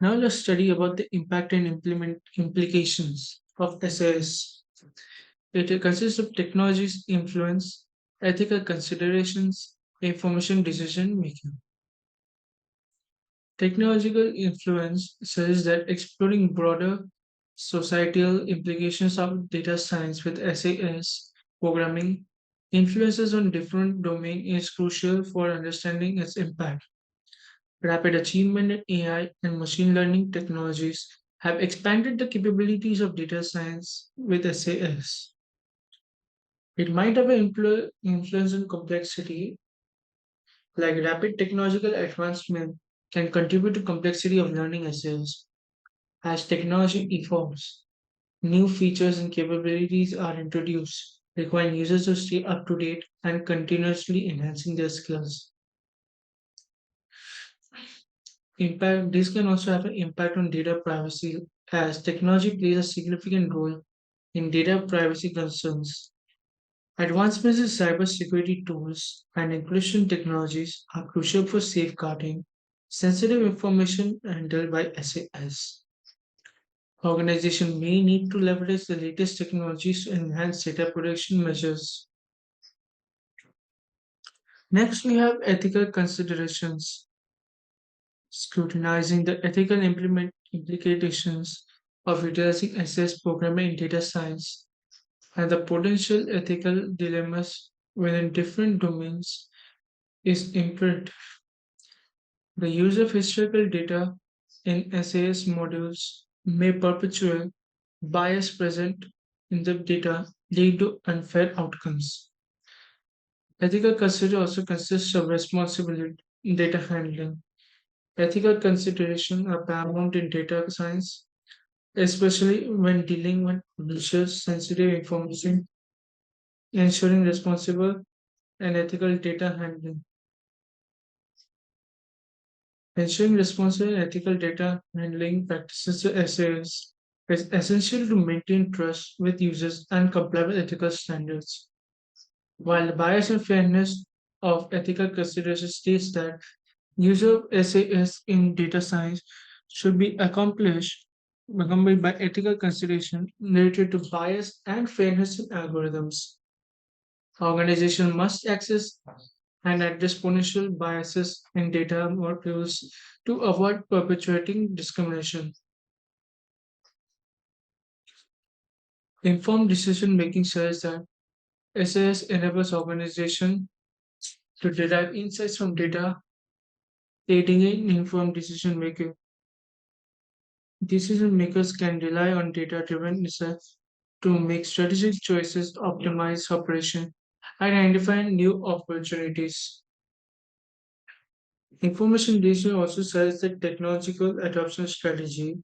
Now let's study about the impact and implement implications of SAS. It consists of technology's influence, ethical considerations, information decision making. Technological influence suggests that exploring broader societal implications of data science with SAS programming influences on different domains is crucial for understanding its impact. Rapid achievement in AI and machine learning technologies have expanded the capabilities of data science with SAS. It might have an influence on complexity, like rapid technological advancement can contribute to complexity of learning SAS. As technology evolves, new features and capabilities are introduced, requiring users to stay up to date and continuously enhancing their skills. Impact This can also have an impact on data privacy as technology plays a significant role in data privacy concerns. Advancements in cybersecurity tools and encryption technologies are crucial for safeguarding sensitive information handled by SAS. Organizations may need to leverage the latest technologies to enhance data protection measures. Next, we have ethical considerations, scrutinizing the ethical implications of utilizing SAS programming in data science and the potential ethical dilemmas within different domains is imperative. The use of historical data in SAS modules may perpetuate bias present in the data, lead to unfair outcomes. Ethical consideration also consists of responsibility in data handling. Ethical considerations are paramount in data science, especially when dealing with malicious, sensitive information, ensuring responsible and ethical data handling. Ensuring responsible and ethical data handling practices to SAS is essential to maintain trust with users and comply with ethical standards. While the bias and fairness of ethical consideration states that use of SAS in data science should be accompanied by ethical consideration related to bias and fairness in algorithms. Organizations must access and address potential biases in data modules to avoid perpetuating discrimination. Informed decision making says that SAS enables organizations to derive insights from data, aiding in informed decision making. Decision makers can rely on data driven insights to make strategic choices, optimize operation, and identify new opportunities. Information decision also says that technological adoption strategy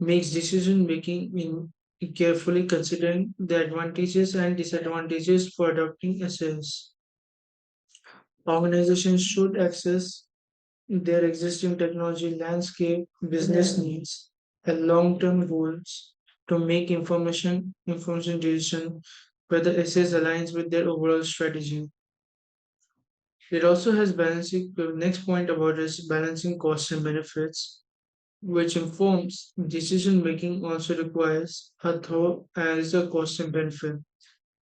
makes decision making in carefully considering the advantages and disadvantages for adopting SAS. Organizations should assess their existing technology landscape, business needs, and long-term goals to make information decision whether SAS aligns with their overall strategy. It also has balancing. The next point about is balancing costs and benefits, which informs decision making. Also requires a thorough analysis of cost and benefit.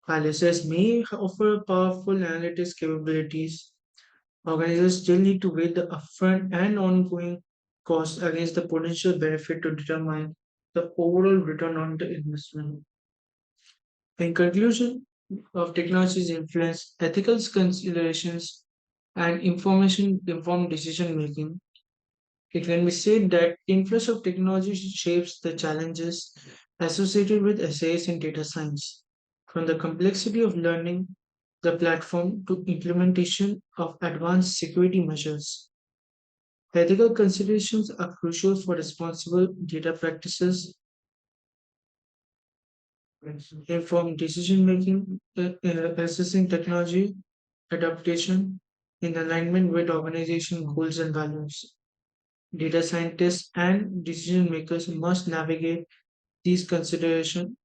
While SAS may offer powerful analytics capabilities, organizers still need to weigh the upfront and ongoing costs against the potential benefit to determine the overall return on the investment. In conclusion of technology's influence, ethical considerations, and information informed decision making, it can be said that influence of technology shapes the challenges associated with SAS in data science, from the complexity of learning the platform to implementation of advanced security measures. Ethical considerations are crucial for responsible data practices, informed decision making, assessing technology adaptation in alignment with organization goals and values. Data scientists and decision makers must navigate these considerations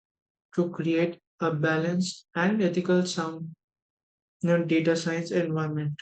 to create a balanced and ethical sound data science environment.